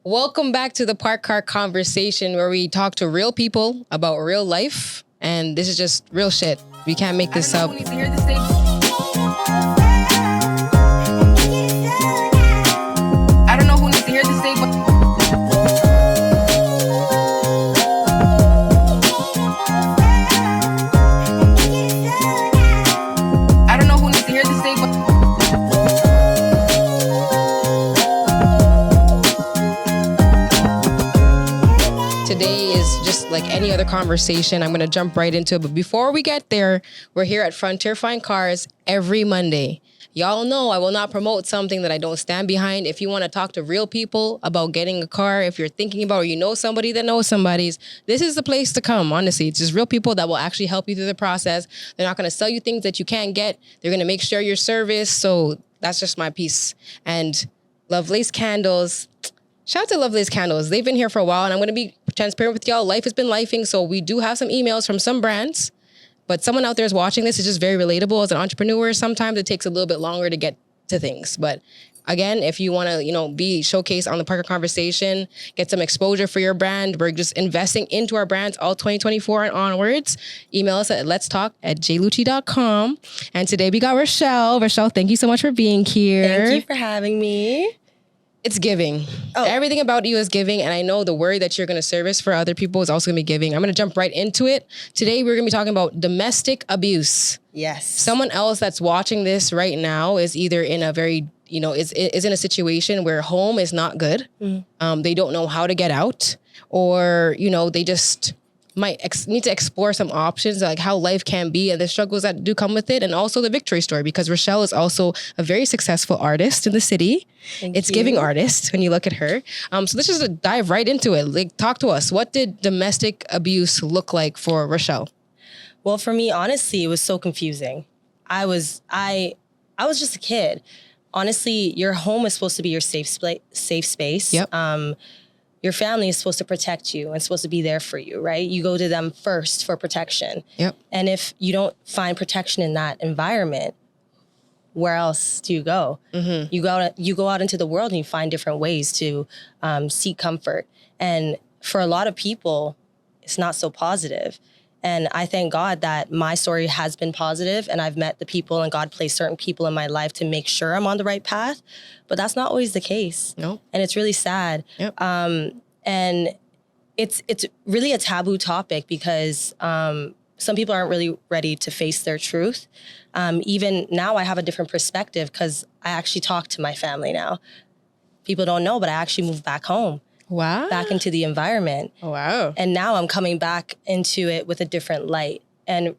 Welcome back to the Park Car Conversation, where we talk to real people about real life. And this is just real shit. We can't make this up. I don't know who needs to hear this thing, but I don't know who needs to hear this thing, but today is just like any other conversation. I'm going to jump right into it. But before we get there, we're here at Frontier Fine Cars every Monday. Y'all know I will not promote something that I don't stand behind. If you want to talk to real people about getting a car, if you're thinking about or you know somebody that knows somebody's, this is the place to come, honestly. It's just real people that will actually help you through the process. They're not going to sell you things that you can't get. They're going to make sure you're serviced. So that's just my piece. And Lovelace Candles. Shout out to Lovelace Candles. They've been here for a while, and I'm going to be transparent with y'all. Life has been lifing, so we do have some emails from some brands, but someone out there is watching this. Is just very relatable. As an entrepreneur, sometimes it takes a little bit longer to get to things. But again, if you want to, be showcased on the Parker Conversation, get some exposure for your brand, we're just investing into our brands all 2024 and onwards. Email us at letstalk@jlucci.com. And today we got Rachelle. Rachelle, thank you so much for being here. Thank you for having me. It's giving. Oh. Everything about you is giving. And I know the word that you're going to service for other people is also going to be giving. I'm going to jump right into it. Today, we're going to be talking about domestic abuse. Yes. Someone else that's watching this right now is either in a very, is in a situation where home is not good. Mm. They don't know how to get out, or, they just might need to explore some options, like how life can be and the struggles that do come with it, and also the victory story, because Rachelle is also a very successful artist in the city. It's giving artist when you look at her. So let's just dive right into it. Like, talk to us. What did domestic abuse look like for Rachelle? Well, for me, honestly, it was so confusing. I was just a kid. Honestly, your home is supposed to be your safe space. Yep. Your family is supposed to protect you and supposed to be there for you, right? You go to them first for protection. Yep. And if you don't find protection in that environment, where else do you go? Mm-hmm. You go out into the world and you find different ways to seek comfort. And for a lot of people, it's not so positive. And I thank God that my story has been positive, and I've met the people, and God placed certain people in my life to make sure I'm on the right path. But that's not always the case. No. And it's really sad. Yep. And it's really a taboo topic because some people aren't really ready to face their truth. Even now I have a different perspective because I actually talk to my family now. People don't know, but I actually moved back home. Wow. Back into the environment. Oh, wow. And now I'm coming back into it with a different light. And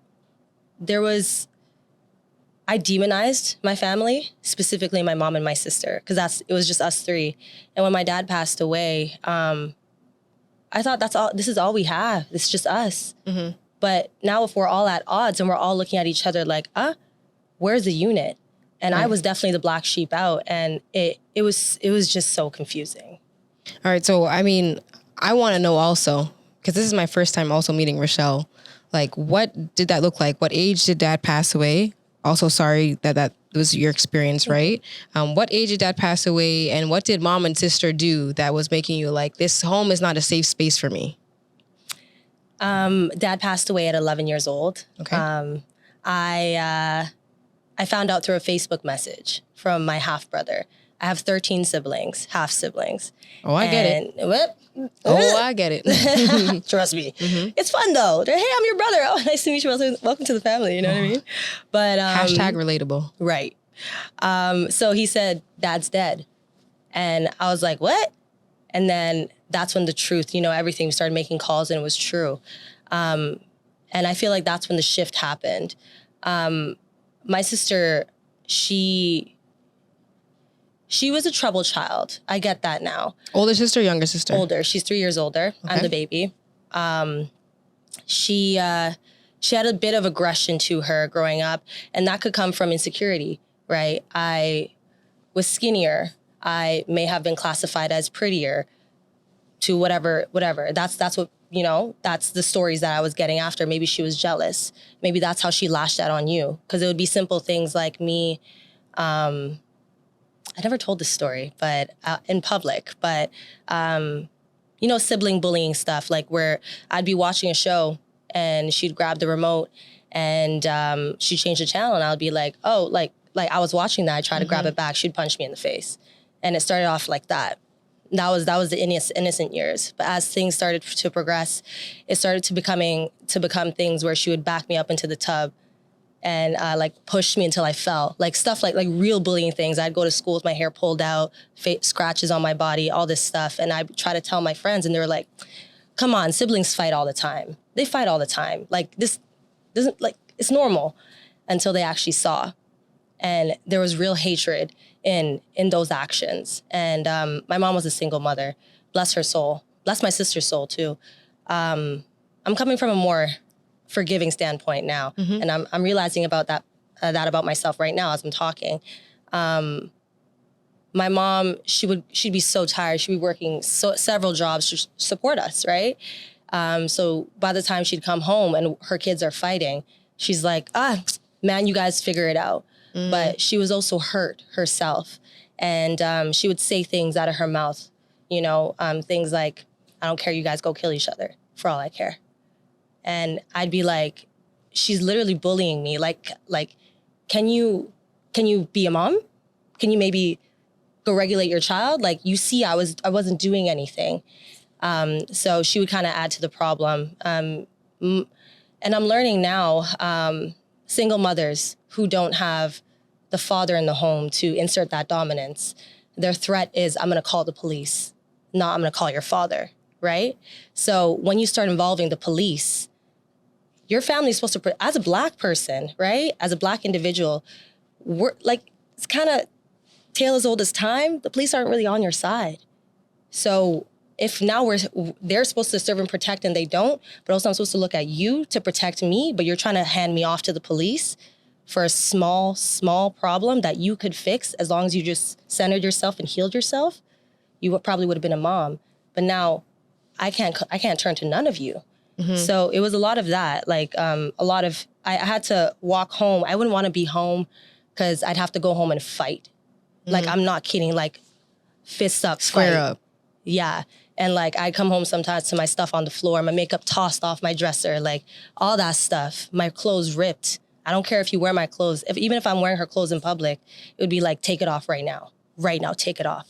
I demonized my family, specifically my mom and my sister, because it was just us three. And when my dad passed away, I thought this is all we have. It's just us. Mm-hmm. But now if we're all at odds and we're all looking at each other like, where's the unit? And right. I was definitely the black sheep out. And it was just so confusing. All right. So, I want to know also, because this is my first time also meeting Rachelle, like, what did that look like? What age did dad pass away? Also, sorry that was your experience, right? What age did dad pass away? And what did mom and sister do that was making you like, this home is not a safe space for me? Dad passed away at 11 years old. Okay. I found out through a Facebook message from my half brother. I have 13 siblings, half siblings. Oh, I get it. I get it. Trust me. Mm-hmm. It's fun though. They're, hey, I'm your brother. Oh, nice to meet you. Welcome to the family. You know what I mean? But hashtag relatable. Right. So he said, Dad's dead. And I was like, what? And then that's when the truth, everything, we started making calls and it was true. And I feel like that's when the shift happened. My sister, she was a troubled child. I get that now. Older sister, younger sister? Older. She's 3 years older. Okay. I'm the baby. She had a bit of aggression to her growing up, and that could come from insecurity, right? I was skinnier. I may have been classified as prettier to whatever. That's what, that's the stories that I was getting after. Maybe she was jealous. Maybe that's how she lashed out on you. Because it would be simple things like me, I never told this story, but in public, but sibling bullying stuff, like where I'd be watching a show and she'd grab the remote and she'd change the channel and I'd be like, oh, like I was watching that, I tried to grab it back, she'd punch me in the face. And it started off like that. That was the innocent years. But as things started to progress, it started to become things where she would back me up into the tub and like push me until I fell. Like stuff like real bullying things. I'd go to school with my hair pulled out, scratches on my body, all this stuff. And I try to tell my friends and they were like, come on, siblings fight all the time. They fight all the time. Like this doesn't, like, it's normal, until they actually saw. And there was real hatred in those actions. And my mom was a single mother. Bless her soul. Bless my sister's soul too. I'm coming from a more forgiving standpoint now, and I'm realizing about that about myself right now as I'm talking. My mom, she'd be so tired. She'd be working several jobs to support us, right? So by the time she'd come home and her kids are fighting, she's like, man, you guys figure it out. But she was also hurt herself. And she would say things out of her mouth, things like, I don't care, you guys go kill each other for all I care. And I'd be like, she's literally bullying me. Like, can you be a mom? Can you maybe go regulate your child? Like, you see, I wasn't doing anything. So she would kind of add to the problem. And I'm learning now, single mothers who don't have the father in the home to insert that dominance, their threat is, I'm going to call the police. No, I'm going to call your father, right? So when you start involving the police, your family is supposed to, as a Black person, right? As a Black individual, we're like, it's kind of tale as old as time. The police aren't really on your side. So if now they're supposed to serve and protect and they don't, but also I'm supposed to look at you to protect me, but you're trying to hand me off to the police for a small problem that you could fix as long as you just centered yourself and healed yourself, you probably would have been a mom. But now I can't turn to none of you. So it was a lot of that, like a lot of, I had to walk home. I wouldn't want to be home because I'd have to go home and fight. Like, I'm not kidding, like fists up, Square fight. up. Yeah. And like, I'd come home sometimes to my stuff on the floor, my makeup tossed off my dresser, like all that stuff, my clothes ripped. I don't care if you wear my clothes. Even if I'm wearing her clothes in public, it would be like, take it off right now. Right now, take it off.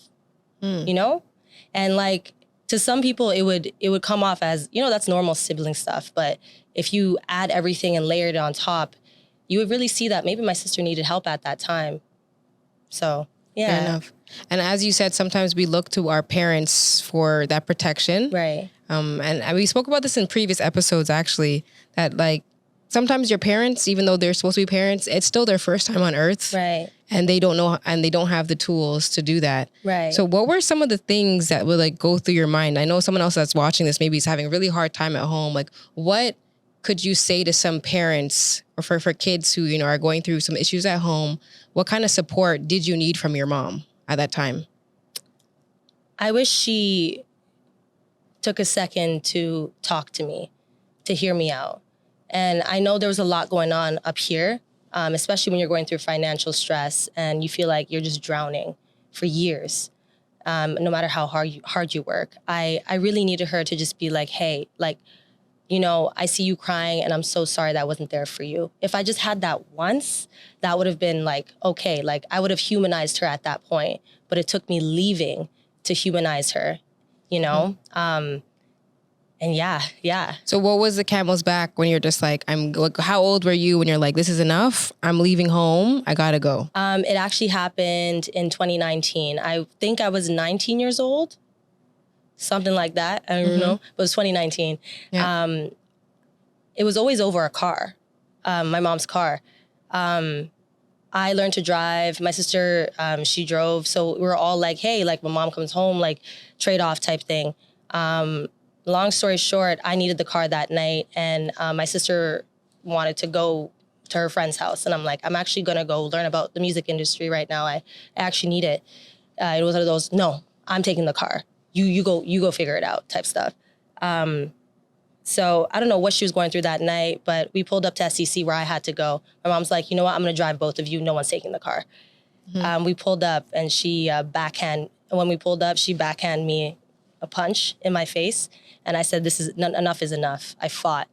And like, to some people, it would come off as, that's normal sibling stuff. But if you add everything and layer it on top, you would really see that maybe my sister needed help at that time. So, yeah. Fair enough. And as you said, sometimes we look to our parents for that protection. Right. And we spoke about this in previous episodes, actually, that like sometimes your parents, even though they're supposed to be parents, it's still their first time on earth. Right. And they don't know, and they don't have the tools to do that. Right. So what were some of the things that would like go through your mind? I know someone else that's watching this maybe is having a really hard time at home. Like, what could you say to some parents or for kids who, are going through some issues at home? What kind of support did you need from your mom at that time? I wish she took a second to talk to me, to hear me out. And I know there was a lot going on up here, especially when you're going through financial stress and you feel like you're just drowning for years, no matter how hard you work. I really needed her to just be like, hey, like, I see you crying and I'm so sorry that I wasn't there for you. If I just had that once, that would have been like, okay, like I would have humanized her at that point. But it took me leaving to humanize her, and yeah. So what was the camel's back when you're just like, how old were you when you're like, this is enough? I'm leaving home. I gotta go. It actually happened in 2019. I think I was 19 years old, something like that. I don't know, but it was 2019. Yeah. It was always over a car, my mom's car. I learned to drive. My sister, she drove. So we were all like, hey, like when mom comes home, like trade-off type thing. Long story short, I needed the car that night and my sister wanted to go to her friend's house. And I'm like, I'm actually going to go learn about the music industry right now. I actually need it. It was one of those, no, I'm taking the car. You go figure it out type stuff. So I don't know what she was going through that night, but we pulled up to SEC where I had to go. My mom's like, you know what? I'm going to drive both of you. No one's taking the car. We pulled up and she when we pulled up, she backhand me a punch in my face. And I said, enough is enough. I fought.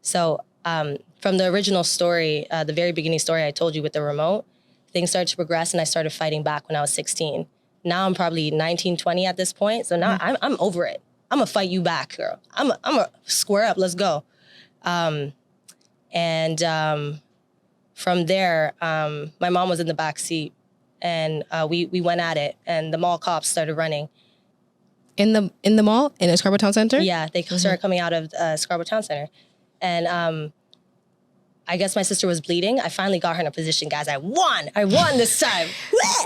So from the original story, the very beginning story I told you with the remote, things started to progress and I started fighting back when I was 16. Now I'm probably 19, 20 at this point. So now I'm over it. I'm gonna fight you back, girl. I'm gonna square up. Let's go. From there, my mom was in the back seat, and we went at it, and the mall cops started running. In the mall in the Scarborough Town Center. Yeah, they started coming out of Scarborough Town Center, and I guess my sister was bleeding. I finally got her in a position, guys. I won this time.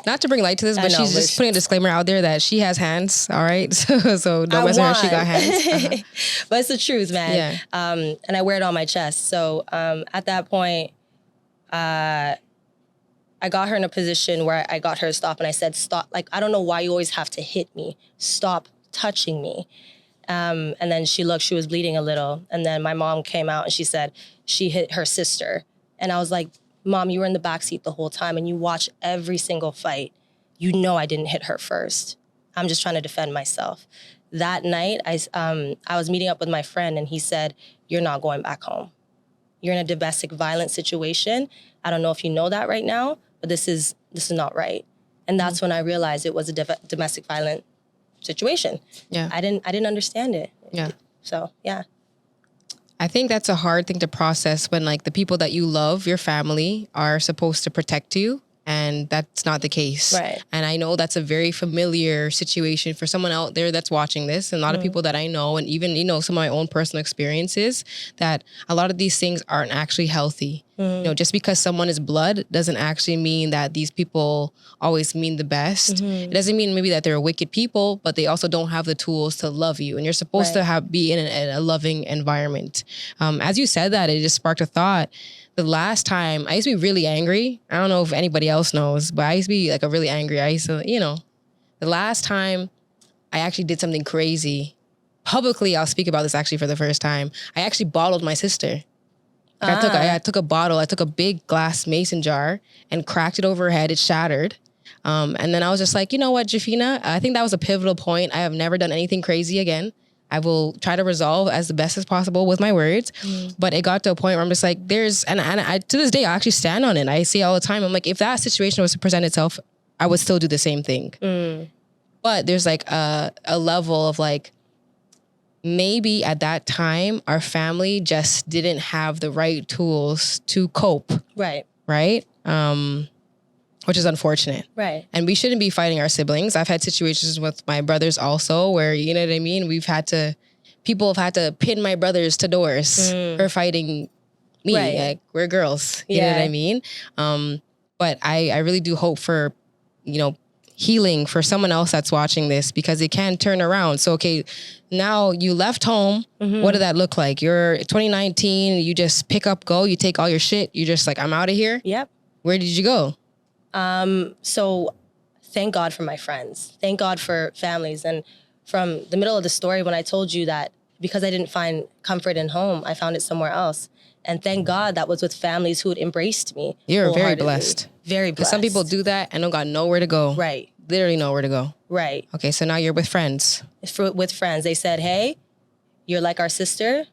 Not to bring light to this, but she's just putting a disclaimer out there that she has hands. All right, so don't mess with her. She got hands. But it's the truth, man. Yeah. And I wear it on my chest. So at that point, I got her in a position where I got her to stop, and I said, "Stop! Like, I don't know why you always have to hit me. Stop touching me." And then she looked, she was bleeding a little. And then my mom came out and she said she hit her sister. And I was like, Mom, you were in the backseat the whole time and you watch every single fight. You know I didn't hit her first. I'm just trying to defend myself. That night, I was meeting up with my friend and he said, you're not going back home. You're in a domestic violence situation. I don't know if you know that right now, but this is not right. And that's when I realized it was a domestic violence situation. Yeah. I didn't understand it. Yeah. So, yeah. I think that's a hard thing to process when like the people that you love, your family, are supposed to protect you. And that's not the case. Right. And I know that's a very familiar situation for someone out there that's watching this. And a lot of people that I know, and even, some of my own personal experiences, that a lot of these things aren't actually healthy. Just because someone is blood doesn't actually mean that these people always mean the best. It doesn't mean maybe that they're wicked people, but they also don't have the tools to love you. And you're supposed to be in a loving environment. As you said that, it just sparked a thought. The last time I used to be really angry. I don't know if anybody else knows, but I used to be like a really angry. I used to, the last time I actually did something crazy publicly, I'll speak about this actually for the first time. I actually bottled my sister. Like I took a bottle, I took a big glass mason jar and cracked it over her head. It shattered. And then I was just like, you know what, Jafina, I think that was a pivotal point. I have never done anything crazy again. I will try to resolve as the best as possible with my words. But it got to a point where I'm just like, and I, to this day, I actually stand on it. I say all the time, I'm like, if that situation was to present itself, I would still do the same thing. But there's like a level of like, maybe at that time, our family just didn't have the right tools to cope. Right. Right? Which is unfortunate. Right. And we shouldn't be fighting our siblings. I've had situations with my brothers also where, you know what I mean? People have had to pin my brothers to doors for fighting me. Right. Like, we're girls. You know what I mean? But I really do hope for, healing for someone else that's watching this, because it can turn around. So, okay, now you left home. What did that look like? You're 2019, you just pick up, go, you take all your shit. You're just like, I'm out of here. Yep. Where did you go? So thank God for my friends. Thank God for families. And from the middle of the story, when I told you that because I didn't find comfort in home, I found it somewhere else. And thank God that was with families who had embraced me. You're very blessed. Very blessed. Some people do that and don't got nowhere to go. Right. Literally nowhere to go. Right. Okay, so now you're with friends. With friends. They said, hey, you're like our sister.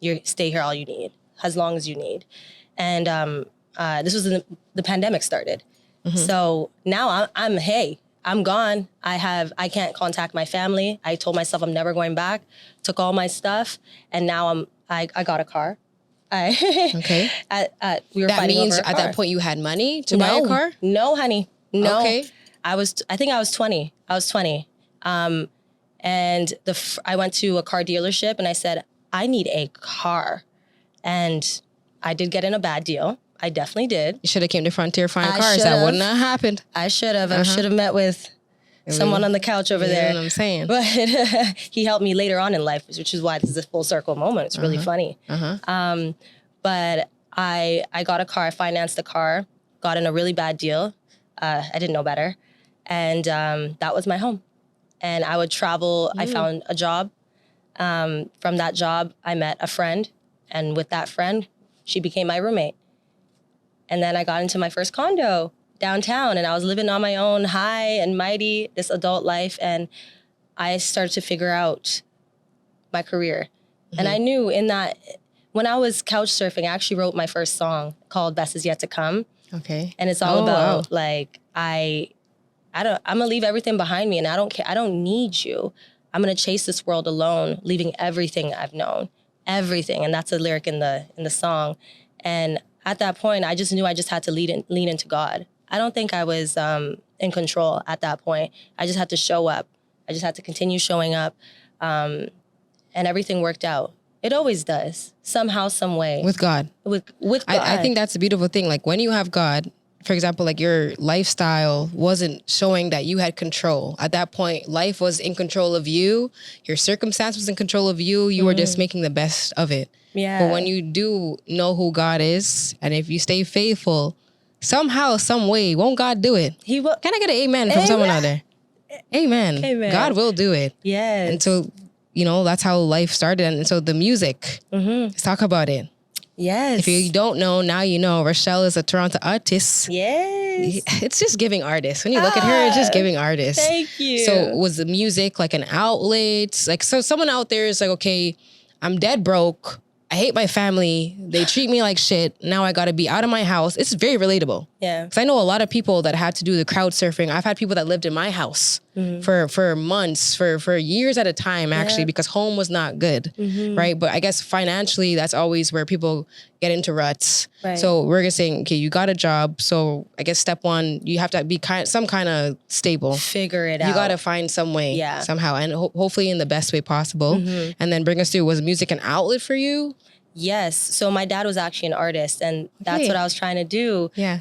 You stay here all you need, as long as you need. And this was the pandemic started. So now I'm gone. I can't contact my family. I told myself I'm never going back, took all my stuff, and now I got a car. Okay. We were that fighting means over a at car. that point you had money to buy a car? No, honey. No. Okay. I think I was 20. And I went to a car dealership and I said, I need a car. And I did get in a bad deal. I definitely did. You should have came to Frontier Fine Cars. That wouldn't have happened. I should have. I should have met with someone on the couch over there. You know what I'm saying? But he helped me later on in life, which is why this is a full circle moment. It's really funny. But I got a car. I financed a car. Got in a really bad deal. I didn't know better. And that was my home. And I would travel. I found a job. From that job, I met a friend. And with that friend, she became my roommate. And then I got into my first condo downtown, and I was living on my own, high and mighty, this adult life. And I started to figure out my career. And I knew in that, when I was couch surfing, I actually wrote my first song called Best Is Yet to Come. Okay. And it's all about like, I'm gonna leave everything behind me, and I don't care. I don't need you. I'm gonna chase this world alone, leaving everything I've known, everything. And that's a lyric in the song. And at that point, I just knew I just had to lean into God. I don't think I was in control at that point. I just had to show up. I just had to continue showing up, and everything worked out. It always does, somehow, some way. With God. With God. I think that's a beautiful thing. Like when you have God, for example, like your lifestyle wasn't showing that you had control. At that point, life was in control of you. Your circumstance was in control of you. You were just making the best of it. Yeah. But when you do know who God is, and if you stay faithful, somehow, some way, won't God do it? He will. Can I get an amen from someone out there? Amen. Amen. God will do it. Yes. And so, that's how life started. And so the music, let's talk about it. Yes. If you don't know, now you know. Rachelle is a Toronto artist. Yes. It's just giving artist. When you look at her, it's just giving artist. Thank you. So was the music like an outlet? Like, so someone out there is like, okay, I'm dead broke. I hate my family. They treat me like shit. Now I got to be out of my house. It's very relatable. Yeah. Because I know a lot of people that had to do the crowd surfing. I've had people that lived in my house for months, for years at a time, actually, because home was not good, right? But I guess financially, that's always where people get into ruts. Right. So we're just saying, okay, you got a job. So I guess step one, you have to be some kind of stable. Figure it out. You got to find some way somehow, and hopefully in the best way possible. And then bring us through, was music an outlet for you? Yes. So my dad was actually an artist, and that's what I was trying to do. Yeah.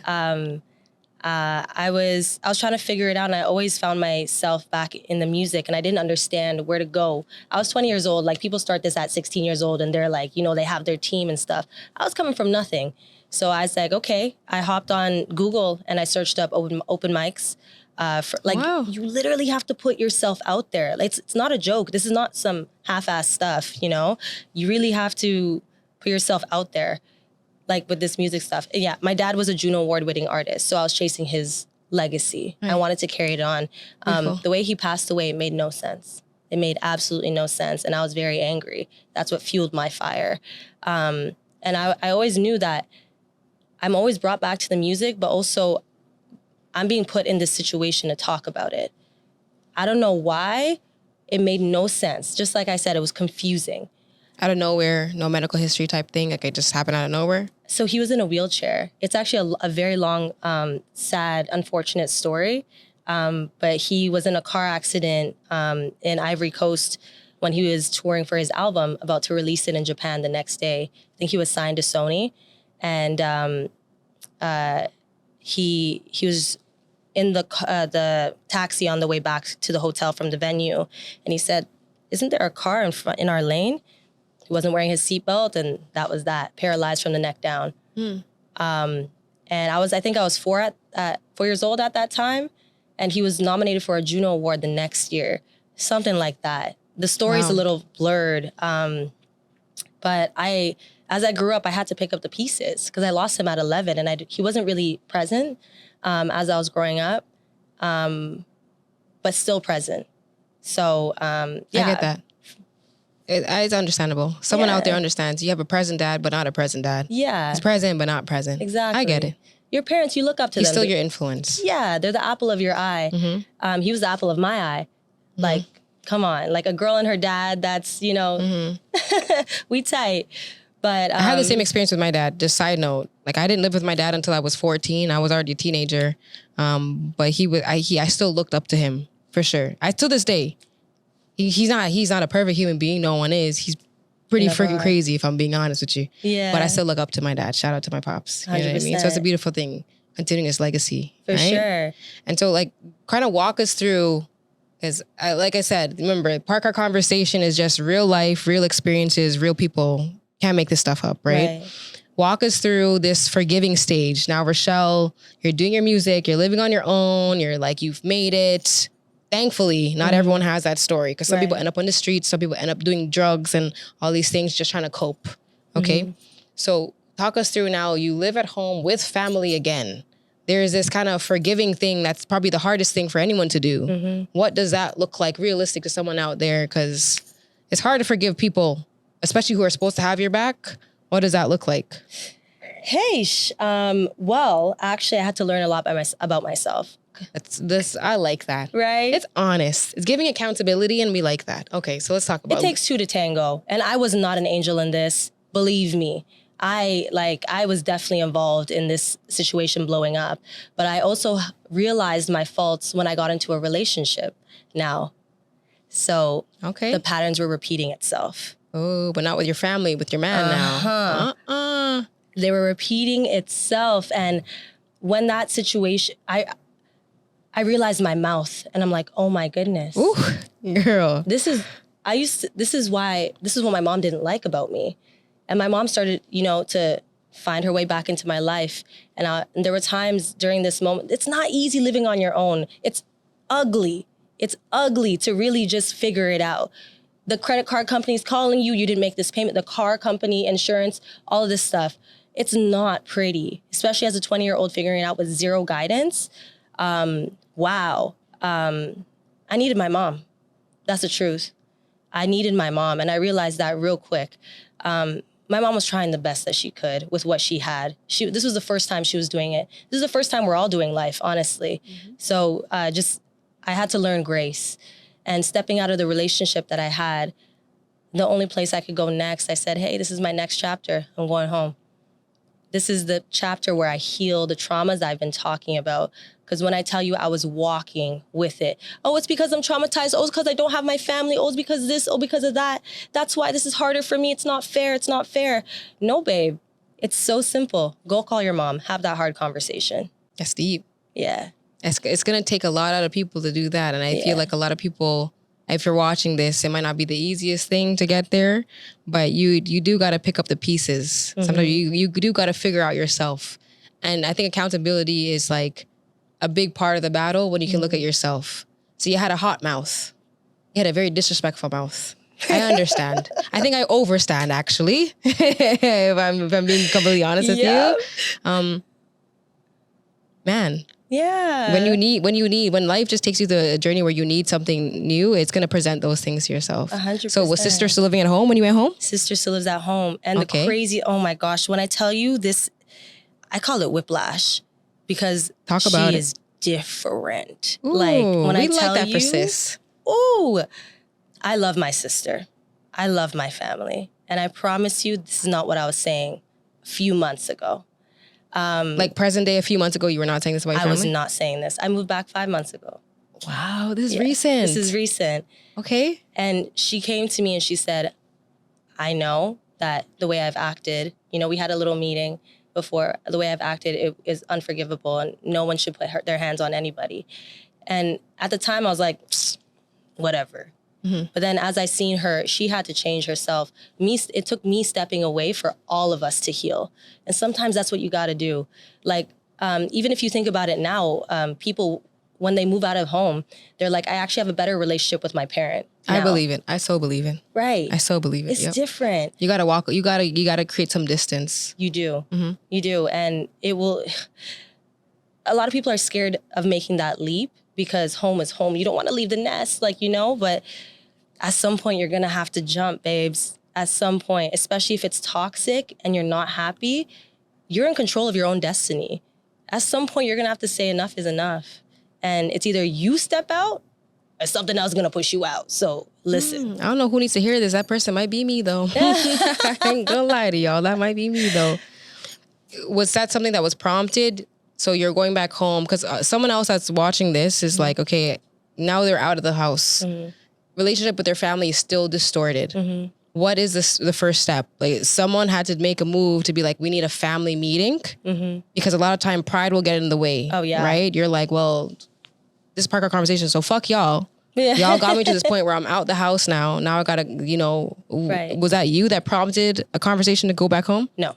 I was trying to figure it out, and I always found myself back in the music, and I didn't understand where to go. I was 20 years old. Like, people start this at 16 years old, and they're like, they have their team and stuff. I was coming from nothing. So I was like, okay. I hopped on Google and I searched up open mics. You literally have to put yourself out there. Like, it's not a joke. This is not some half-ass stuff, You really have to put yourself out there, like with this music stuff. Yeah, my dad was a Juno Award-winning artist, so I was chasing his legacy. Right. I wanted to carry it on. The way he passed away, it made no sense. It made absolutely no sense, and I was very angry. That's what fueled my fire. And I always knew that I'm always brought back to the music, but also I'm being put in this situation to talk about it. I don't know why. It made no sense. Just like I said, it was confusing. Out of nowhere, no medical history type thing, like it just happened out of nowhere? So he was in a wheelchair. It's actually a very long, sad, unfortunate story. But he was in a car accident in Ivory Coast when he was touring for his album, about to release it in Japan the next day. I think he was signed to Sony. And he was in the taxi on the way back to the hotel from the venue. And he said, "Isn't there a car in our lane?" He wasn't wearing his seatbelt, and that was that. Paralyzed from the neck down. And I think I was 4 years old at that time, and he was nominated for a Juno Award the next year, something like that. The story's a little blurred, but as I grew up, I had to pick up the pieces because I lost him at 11, and he wasn't really present as I was growing up, but still present. So I get that. It's understandable. Someone out there understands. You have a present dad, but not a present dad. Yeah. He's present, but not present. Exactly. I get it. Your parents, you look up to them. He's still your influence. Yeah, they're the apple of your eye. He was the apple of my eye. Like, come on. Like, a girl and her dad, that's, we tight. But I had the same experience with my dad. Just side note, like, I didn't live with my dad until I was 14. I was already a teenager. But I still looked up to him, for sure. To this day. He's not a perfect human being. No one is. He's pretty freaking crazy, if I'm being honest with you. Yeah. But I still look up to my dad. Shout out to my pops. You know what I mean? So it's a beautiful thing, continuing his legacy. For sure. And so, like, kind of walk us through, because like I said, remember, Park Our Conversation is just real life, real experiences, real people. Can't make this stuff up, right? Walk us through this forgiving stage. Now, Rachelle, you're doing your music, you're living on your own, you've made it. Thankfully, not everyone has that story, because some people end up on the streets, some people end up doing drugs and all these things, just trying to cope. Okay. So talk us through now. You live at home with family again. there's this kind of forgiving thing that's probably the hardest thing for anyone to do. Mm-hmm. What does that look like realistic to someone out there? Because it's hard to forgive people, especially who are supposed to have your back. What does that look like? Hey, well, actually, I had to learn a lot about myself. I like that. Right? It's honest. It's giving accountability, and we like that. Okay, so let's talk about it. Takes two to tango, and I was not an angel in this. Believe me. I was definitely involved in this situation blowing up, but I also realized my faults when I got into a relationship now. So the patterns were repeating itself. Oh, but not with your family, with your man now. They were repeating itself. And when that situation, I realized my mouth, and I'm like, oh my goodness. Ooh, girl. This is what my mom didn't like about me. And my mom started, to find her way back into my life. And there were times during this moment, it's not easy living on your own. It's ugly. It's ugly to really just figure it out. The credit card company's calling you, you didn't make this payment, the car company, insurance, all of this stuff. It's not pretty, especially as a 20-year-old figuring it out with zero guidance. Wow. I needed my mom. That's the truth. I needed my mom, and I realized that real quick. My mom was trying the best that she could with what she had. This was the first time she was doing it. This is the first time we're all doing life, honestly. Mm-hmm. So I had to learn grace. And stepping out of the relationship that I had, the only place I could go next, I said, hey, this is my next chapter. I'm going home. This is the chapter where I heal the traumas I've been talking about. Because when I tell you I was walking with it, oh, it's because I'm traumatized. Oh, it's because I don't have my family. Oh, it's because of this. Oh, because of that. That's why this is harder for me. It's not fair. It's not fair. No, babe. It's so simple. Go call your mom. Have that hard conversation. That's deep. Yeah. It's going to take a lot out of people to do that. And I feel like a lot of people, if you're watching this, it might not be the easiest thing to get there, but you do got to pick up the pieces. Mm-hmm. Sometimes you do got to figure out yourself. And I think accountability is like a big part of the battle when you can look at yourself. So you had a hot mouth. You had a very disrespectful mouth. I understand. I think I overstand, actually, if I'm being completely honest with you. Man. Yeah. When life just takes you to a journey where you need something new, it's going to present those things to yourself. 100%. So was sister still living at home when you went home? Sister still lives at home. And the crazy, oh my gosh, when I tell you this, I call it whiplash because she is different. Ooh, like when I tell like that you, for sis. Ooh, I love my sister. I love my family. And I promise you, this is not what I was saying a few months ago. Like present day, a few months ago, you were not saying this about your family? I was not saying this. I moved back 5 months ago. Wow, this is recent. This is recent. Okay. And she came to me and she said, I know that the way I've acted, we had a little meeting before, the way I've acted, it is unforgivable and no one should put their hands on anybody. And at the time I was like, whatever. Mm-hmm. But then as I seen her, she had to change herself. It took me stepping away for all of us to heal. And sometimes that's what you got to do. Like, even if you think about it now, people, when they move out of home, they're like, I actually have a better relationship with my parent now. I believe it. I so believe it. Right. I so believe it. It's different. You got to walk. You got to create some distance. You do. Mm-hmm. You do. And it will, a lot of people are scared of making that leap because home is home. You don't want to leave the nest, but at some point you're going to have to jump, babes. At some point, especially if it's toxic and you're not happy, you're in control of your own destiny. At some point, you're going to have to say enough is enough. And it's either you step out or something else is going to push you out. So listen. I don't know who needs to hear this. That person might be me, though. I ain't gonna lie to y'all. That might be me, though. Was that something that was prompted? So you're going back home? Because someone else that's watching this is like, okay, now they're out of the house. Mm-hmm. Relationship with their family is still distorted. Mm-hmm. What is the first step? Like someone had to make a move to be like, we need a family meeting because a lot of time pride will get in the way. Oh yeah. Right? You're like, well, this is Parker Conversation. So fuck y'all. Yeah. Y'all got me to this point where I'm out the house now. Now I gotta, right. Was that you that prompted a conversation to go back home? No.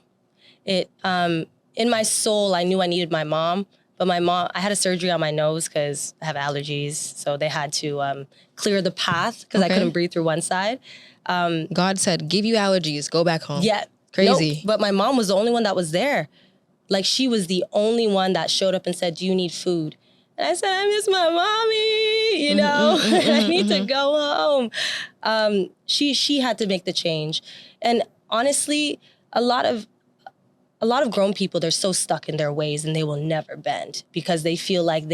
It, in my soul, I knew I needed my mom, but my mom, I had a surgery on my nose because I have allergies. So they had to clear the path because I couldn't breathe through one side. God said, give you allergies, go back home. Yeah. Crazy. Nope, but my mom was the only one that was there. Like, she was the only one that showed up and said, do you need food? And I said, I miss my mommy, you know, I need to go home. She had to make the change. And honestly, a lot of grown people, they're so stuck in their ways and they will never bend because they feel like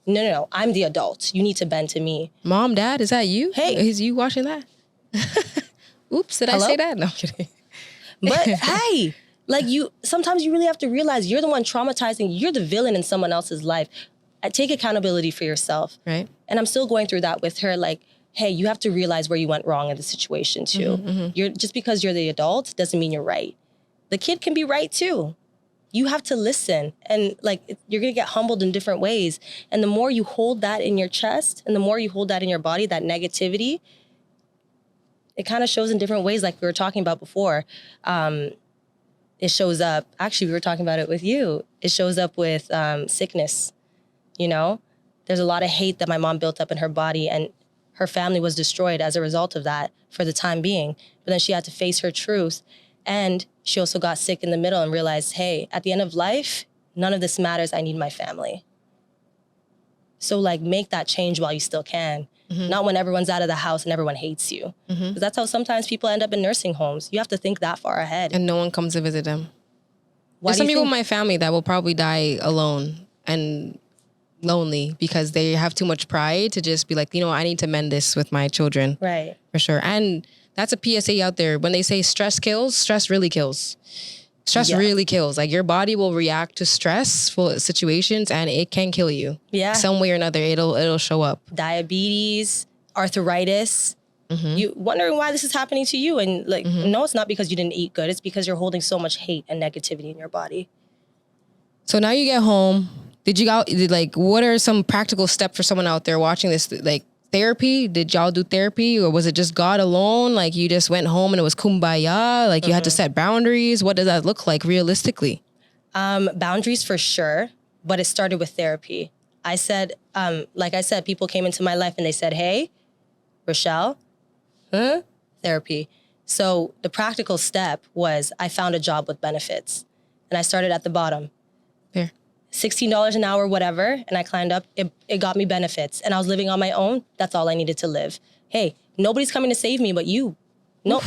no, I'm the adult. You need to bend to me. Mom, Dad, is that you? Hey. Is you watching that? Oops, did I say that? No, I'm kidding. But hey, like, sometimes you really have to realize you're the one traumatizing, you're the villain in someone else's life. Take accountability for yourself. Right. And I'm still going through that with her. Like, hey, you have to realize where you went wrong in the situation too. Just because you're the adult doesn't mean you're right. The kid can be right too. You have to listen, and like, you're gonna get humbled in different ways. And the more you hold that in your chest and the more you hold that in your body, that negativity, it kind of shows in different ways. Like we were talking about before, it shows up, actually we were talking about it with you. It shows up with sickness, you know? There's a lot of hate that my mom built up in her body, and her family was destroyed as a result of that for the time being. But then she had to face her truth. And she also got sick in the middle and realized, hey, at the end of life, none of this matters. I need my family. So like, make that change while you still can. Not when everyone's out of the house and everyone hates you. Because that's how sometimes people end up in nursing homes. You have to think that far ahead. And no one comes to visit them. Why There's do some you people in think? my family that will probably die alone and lonely because they have too much pride to just be like, you know, I need to mend this with my children. Right. For sure. And that's a PSA out there. When they say stress kills, stress really kills. Stress really kills. Like, your body will react to stressful situations and it can kill you. Yeah. Some way or another, it'll show up. Diabetes, arthritis. You wondering why this is happening to you. And like, no, it's not because you didn't eat good. It's because you're holding so much hate and negativity in your body. So now you get home. What are some practical steps for someone out there watching this? Like, therapy? Did y'all do therapy, or was it just God alone? Like, you just went home and it was kumbaya? Like, you had to set boundaries? What does that look like realistically? Boundaries for sure, but it started with therapy. I said, like I said, people came into my life and they said, hey, Rachelle, therapy. So the practical step was I found a job with benefits, and I started at the bottom. Fair. $16 an hour, whatever, and I climbed up. It got me benefits, and I was living on my own. That's all I needed to live. Hey, nobody's coming to save me but you. No,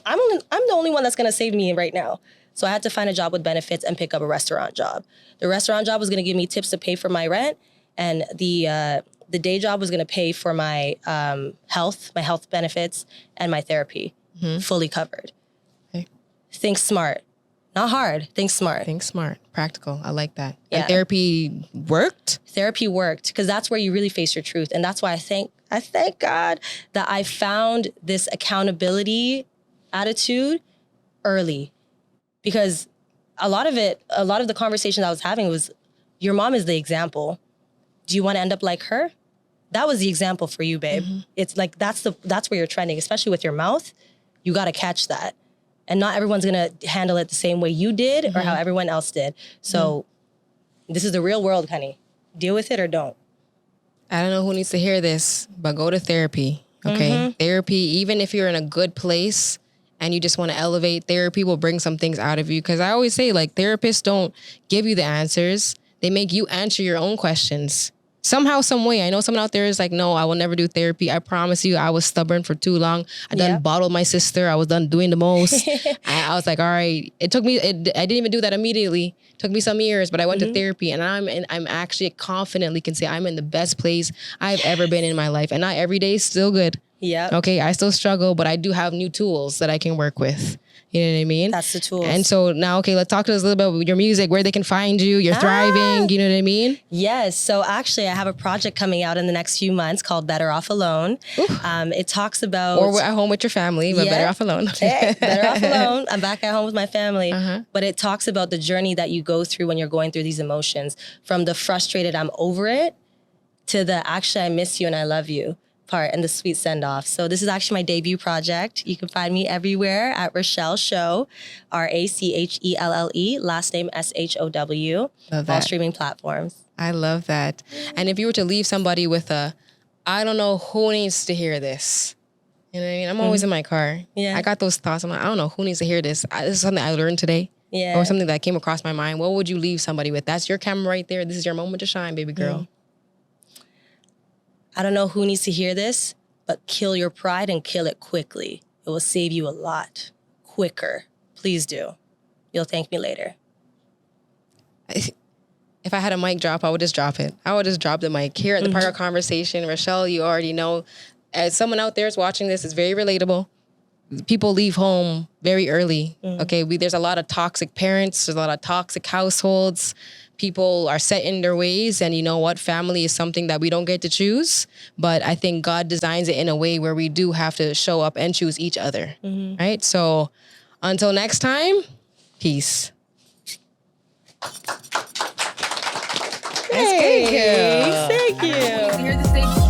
I'm the only one that's gonna save me right now. So I had to find a job with benefits and pick up a restaurant job. The restaurant job was gonna give me tips to pay for my rent, and the day job was gonna pay for my health benefits and my therapy, fully covered. Okay. Think smart. Not hard. Think smart. Think smart. Practical. I like that. Yeah. And therapy worked? Therapy worked, because that's where you really face your truth. And that's why I thank God that I found this accountability attitude early. Because a lot of the conversations I was having was, your mom is the example. Do you want to end up like her? That was the example for you, babe. It's like, that's where you're trending, especially with your mouth. You got to catch that. And not everyone's going to handle it the same way you did or how everyone else did. So this is the real world, honey. Deal with it or don't. I don't know who needs to hear this, but go to therapy, okay? Therapy, even if you're in a good place and you just want to elevate, therapy will bring some things out of you. Because I always say, like, therapists don't give you the answers. They make you answer your own questions. Somehow, some way. I know someone out there is like, no, I will never do therapy. I promise you, I was stubborn for too long. I done bottled my sister. I was done doing the most. I was like, all right. I didn't even do that immediately. It took me some years, but I went to therapy, and I'm actually confidently can say I'm in the best place I've ever been in my life. And not every day is still good. Yeah. Okay. I still struggle, but I do have new tools that I can work with. You know what I mean? That's the tools. And so now, okay, let's talk to us a little bit about your music, where they can find you. You're thriving. You know what I mean? Yes. So actually, I have a project coming out in the next few months called Better Off Alone. It talks about... Or at home with your family, but better off alone. Hey, better off alone. I'm back at home with my family. But it talks about the journey that you go through when you're going through these emotions. From the frustrated, I'm over it, to the actually, I miss you and I love you part, and the sweet send-off. So this is actually my debut project. You can find me everywhere at Rachelle Show, Rachelle, last name SHOW, all streaming platforms. I love that. And if you were to leave somebody with I don't know who needs to hear this. You know what I mean? I'm always in my car. I got those thoughts. I'm like, I don't know who needs to hear this. This is something I learned today. Yeah. or something that came across my mind, what would you leave somebody with? That's your camera right there. This is your moment to shine, baby girl. I don't know who needs to hear this, but kill your pride and kill it quickly. It will save you a lot quicker. Please do. You'll thank me later. If I had a mic drop, I would just drop it. I would just drop the mic. Here at the Parker Conversation, Rachelle, you already know, as someone out there is watching this, it's very relatable. People leave home very early. Okay, there's a lot of toxic parents. There's a lot of toxic households. People are set in their ways, and you know what? Family is something that we don't get to choose. But I think God designs it in a way where we do have to show up and choose each other. Right? So until next time, peace. That's good, girl. Thank you. Hear the same